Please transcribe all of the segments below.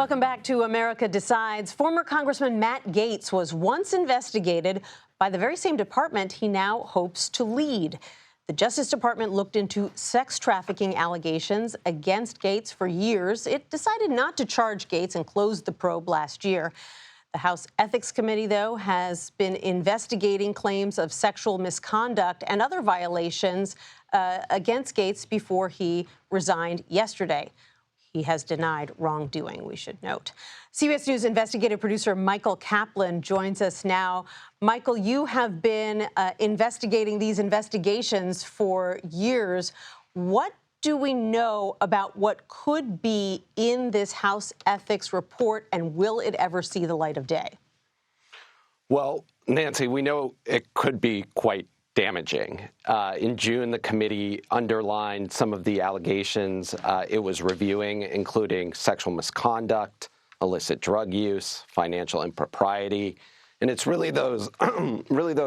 Welcome back to America Decides. Former Congressman Matt Gaetz was once investigated by the very same department he now hopes to lead. The Justice Department looked into sex trafficking allegations against Gaetz for years. It decided not to charge Gaetz and closed the probe last year. The House Ethics Committee, though, has been investigating claims of sexual misconduct and other violations against Gaetz before he resigned yesterday. He has denied wrongdoing, we should note. CBS News investigative producer Michael Kaplan joins us now. Michael, you have been investigating these investigations for years. What do we know about what could be in this House ethics report, and will it ever see the light of day? Well, Nancy, we know it could be quite damaging. In June, the committee underlined some of the allegations it was reviewing, including sexual misconduct, illicit drug use, financial impropriety. And it's really those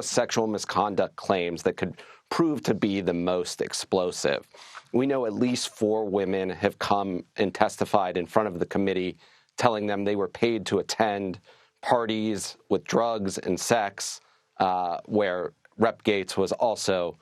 sexual misconduct claims that could prove to be the most explosive. We know at least 4 women have come and testified in front of the committee, telling them they were paid to attend parties with drugs and sex, where Rep. Gaetz was also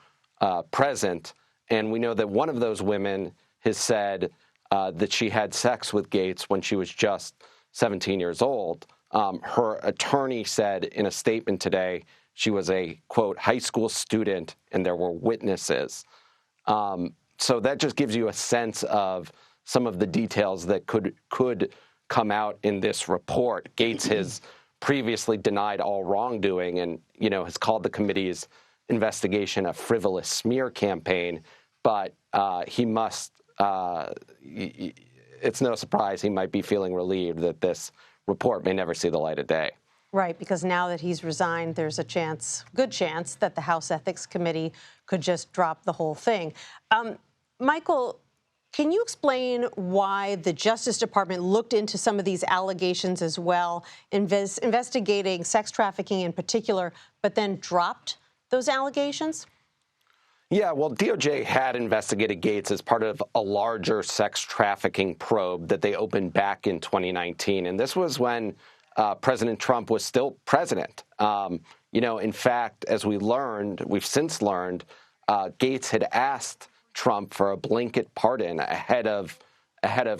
present. And we know that one of those women has said that she had sex with Gaetz when she was just 17 years old. Her attorney said in a statement today she was a, quote, high school student and there were witnesses. So that just gives you a sense of some of the details that could come out in this report. Gaetz has previously denied all wrongdoing and, has called the committee's investigation a frivolous smear campaign. But he must, it's no surprise he might be feeling relieved that this report may never see the light of day. Right, because now that he's resigned, there's a good chance that the House Ethics Committee could just drop the whole thing. Michael, can you explain why the Justice Department looked into some of these allegations as well, investigating sex trafficking in particular, but then dropped those allegations? Yeah, well, DOJ had investigated Gaetz as part of a larger sex trafficking probe that they opened back in 2019. And this was when President Trump was still president. In fact, as we've since learned, Gaetz had asked Trump for a blanket pardon ahead of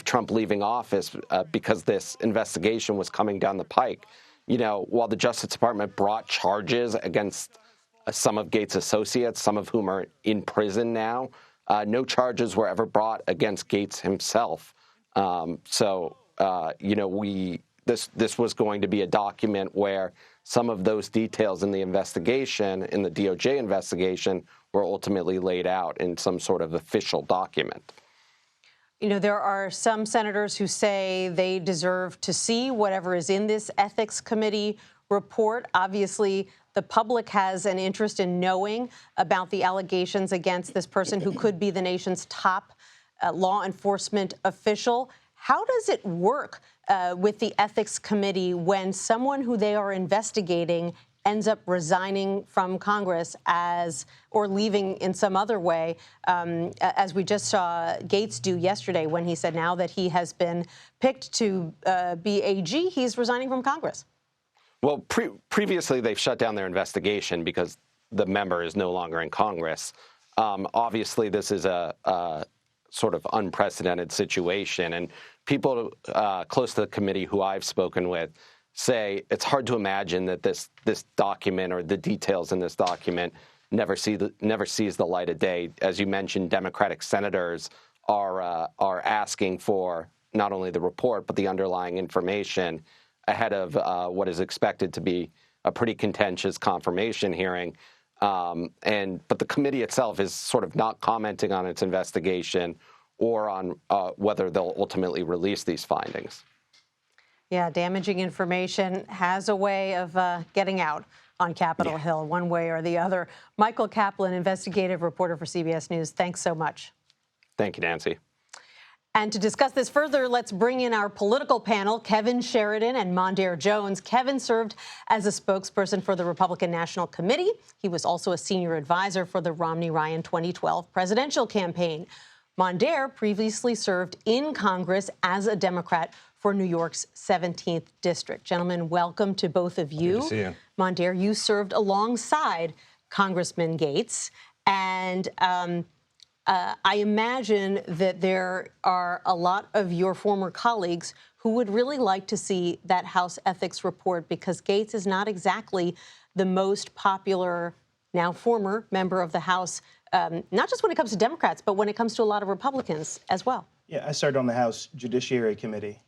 Trump leaving office because this investigation was coming down the pike. While the Justice Department brought charges against some of Gaetz' associates, some of whom are in prison now, no charges were ever brought against Gaetz himself. This was going to be a document where some of those details in the investigation, in the DOJ investigation, were ultimately laid out in some sort of official document. There are some senators who say they deserve to see whatever is in this Ethics Committee report. Obviously, the public has an interest in knowing about the allegations against this person who could be the nation's top law enforcement official. How does it work with the Ethics Committee when someone who they are investigating ends up resigning from Congress or leaving in some other way, as we just saw Gaetz do yesterday when he said now that he has been picked to be AG, he's resigning from Congress? Well, previously they've shut down their investigation because the member is no longer in Congress. Obviously, this is a sort of unprecedented situation, and people close to the committee who I've spoken with say it's hard to imagine that this document or the details in this document never sees the light of day. As you mentioned, Democratic senators are asking for not only the report but the underlying information ahead of what is expected to be a pretty contentious confirmation hearing. But the committee itself is sort of not commenting on its investigation or on whether they'll ultimately release these findings. Yeah, damaging information has a way of getting out on Capitol Hill, one way or the other. Michael Kaplan, investigative reporter for CBS News, thanks so much. Thank you, Nancy. And to discuss this further, let's bring in our political panel, Kevin Sheridan and Mondaire Jones. Kevin served as a spokesperson for the Republican National Committee. He was also a senior advisor for the Romney-Ryan 2012 presidential campaign. Mondaire previously served in Congress as a Democrat for New York's 17th district. Gentlemen, welcome to both of you. Good to see you. Mondaire, you served alongside Congressman Gaetz, and I imagine that there are a lot of your former colleagues who would really like to see that House ethics report, because Gaetz is not exactly the most popular, now former member of the House, not just when it comes to Democrats, but when it comes to a lot of Republicans as well. Yeah, I served on the House Judiciary Committee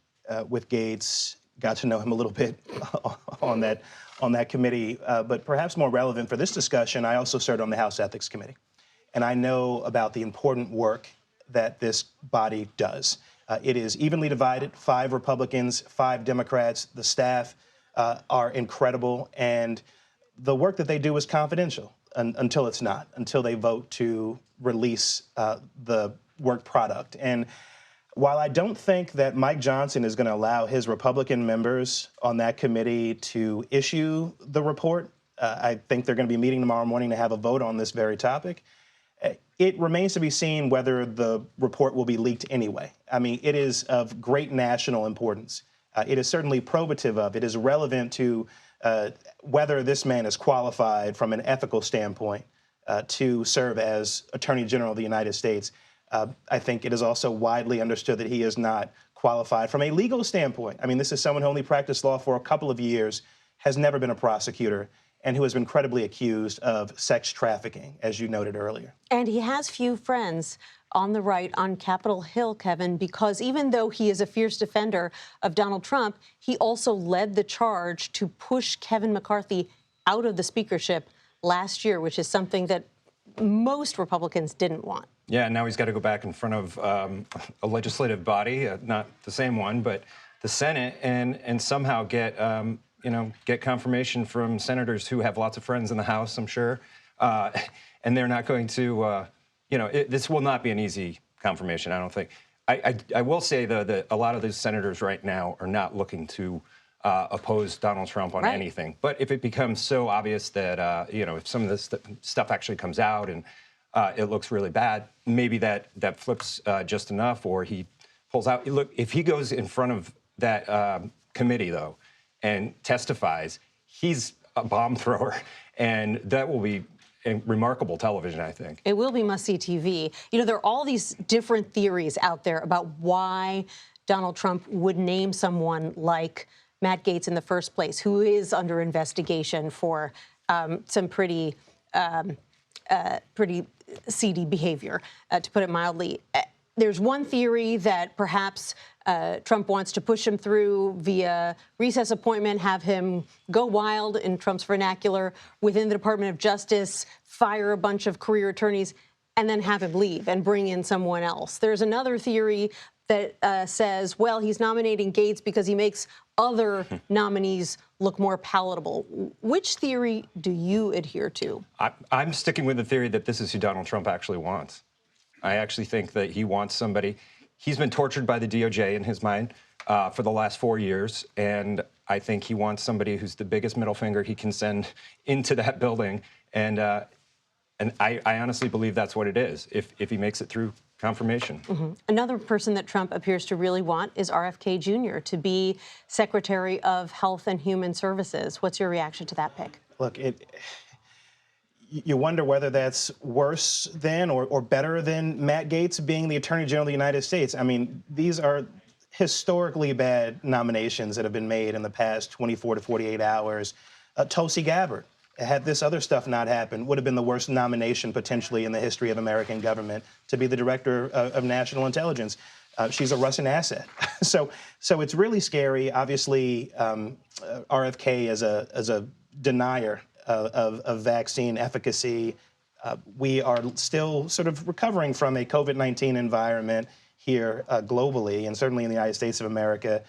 with Gaetz, got to know him a little bit on that committee. But perhaps more relevant for this discussion, I also served on the House Ethics Committee. And I know about the important work that this body does. It is evenly divided, 5 Republicans, 5 Democrats. The staff are incredible, and the work that they do is confidential until it's not, until they vote to release the work product. And while I don't think that Mike Johnson is going to allow his Republican members on that committee to issue the report, I think they're going to be meeting tomorrow morning to have a vote on this very topic. It remains to be seen whether the report will be leaked anyway. I mean, it is of great national importance. It is certainly probative of, it is relevant to whether this man is qualified from an ethical standpoint to serve as Attorney General of the United States. I think it is also widely understood that he is not qualified from a legal standpoint. I mean, this is someone who only practiced law for a couple of years, has never been a prosecutor, and who has been credibly accused of sex trafficking, as you noted earlier. And he has few friends on the right on Capitol Hill, Kevin, because even though he is a fierce defender of Donald Trump, he also led the charge to push Kevin McCarthy out of the speakership last year, which is something that most Republicans didn't want. Yeah, now he's got to go back in front of a legislative body, not the same one, but the Senate, and somehow get get confirmation from senators who have lots of friends in the House, I'm sure, and they're not going to, this will not be an easy confirmation, I don't think. I will say, though, that a lot of these senators right now are not looking to oppose Donald Trump on anything. But if it becomes so obvious that, if some of this stuff actually comes out and it looks really bad, maybe that flips just enough, or he pulls out. Look, if he goes in front of that committee, though, and testifies, he's a bomb thrower, and that will be remarkable television, I think. It will be must-see TV. You know, there are all these different theories out there about why Donald Trump would name someone like Matt Gaetz in the first place, who is under investigation for some pretty seedy behavior, to put it mildly. There's one theory that perhaps Trump wants to push him through via recess appointment, have him go wild, in Trump's vernacular, within the Department of Justice, fire a bunch of career attorneys, and then have him leave and bring in someone else. There's another theory that says, well, he's nominating Gaetz because he makes other nominees look more palatable. Which theory do you adhere to? I'm sticking with the theory that this is who Donald Trump actually wants. I actually think that he wants somebody. He's been tortured by the DOJ in his mind for the last 4 years, and I think he wants somebody who's the biggest middle finger he can send into that building. And I honestly believe that's what it is, if he makes it through confirmation. Another person that Trump appears to really want is RFK Jr. to be Secretary of Health and Human Services. What's your reaction to that pick? Look, you wonder whether that's worse than or better than Matt Gaetz being the Attorney General of the United States. I mean, these are historically bad nominations that have been made in the past 24 to 48 hours. Tulsi Gabbard, had this other stuff not happened, would have been the worst nomination potentially in the history of American government to be the Director of National Intelligence. She's a Russian asset. So it's really scary. Obviously, RFK as a denier of vaccine efficacy. We are still sort of recovering from a COVID-19 environment here globally, and certainly in the United States of America.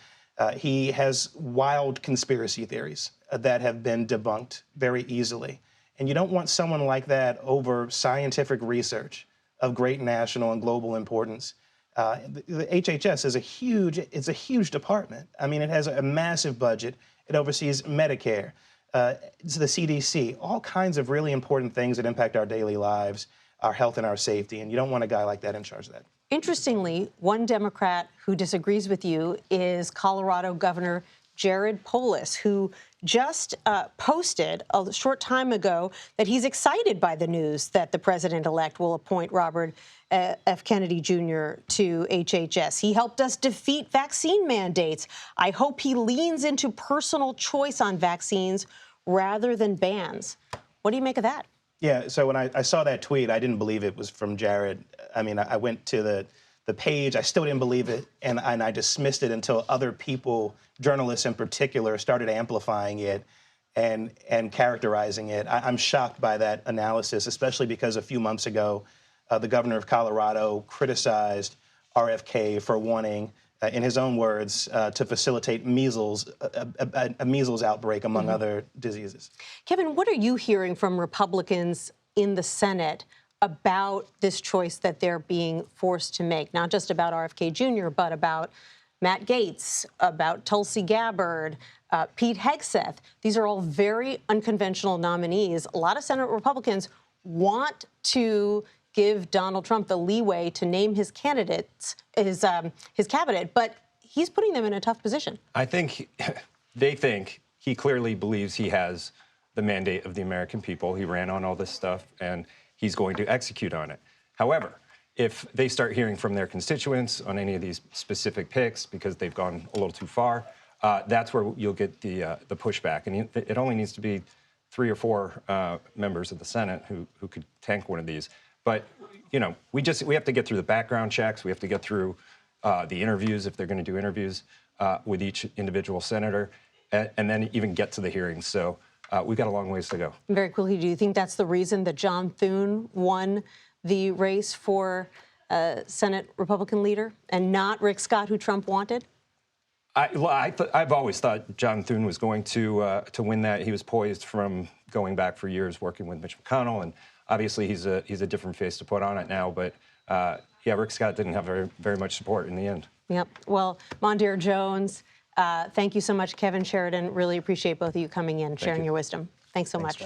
He has wild conspiracy theories that have been debunked very easily. And you don't want someone like that over scientific research of great national and global importance. The HHS is a huge department. I mean, it has a massive budget. It oversees Medicare, the CDC, all kinds of really important things that impact our daily lives, our health and our safety. And you don't want a guy like that in charge of that. Interestingly, one Democrat who disagrees with you is Colorado Governor Jared Polis, who just posted a short time ago that he's excited by the news that the president-elect will appoint Robert F. Kennedy Jr. to HHS. He helped us defeat vaccine mandates. I hope he leans into personal choice on vaccines rather than bans. What do you make of that? Yeah, so when I saw that tweet, I didn't believe it was from Jared. I mean, I went to the page, I still didn't believe it, and I dismissed it until other people, journalists in particular, started amplifying it and characterizing it. I'm shocked by that analysis, especially because a few months ago, the governor of Colorado criticized RFK for wanting, in his own words, to facilitate measles, a measles outbreak, among other diseases. Kevin, what are you hearing from Republicans in the Senate about this choice that they're being forced to make? Not just about RFK Jr., but about Matt Gaetz, about Tulsi Gabbard, Pete Hegseth. These are all very unconventional nominees. A lot of Senate Republicans want to give Donald Trump the leeway to name his candidates, his cabinet, but he's putting them in a tough position. I think they think he clearly believes he has the mandate of the American people. He ran on all this stuff, and he's going to execute on it. However, if they start hearing from their constituents on any of these specific picks because they've gone a little too far, that's where you'll get the pushback. And it only needs to be 3 or 4 members of the Senate who could tank one of these. But, you know, we have to get through the background checks. We have to get through the interviews, if they're going to do interviews with each individual senator, and then even get to the hearings. So we've got a long ways to go. Very quickly, do you think that's the reason that John Thune won the race for Senate Republican leader and not Rick Scott, who Trump wanted? I've always thought John Thune was going to win that. He was poised from going back for years working with Mitch McConnell, and obviously he's a different face to put on it now. But yeah, Rick Scott didn't have very much support in the end. Yep. Well, Mondaire Jones, thank you so much, Kevin Sheridan. Really appreciate both of you coming in, sharing your wisdom. Thanks so much.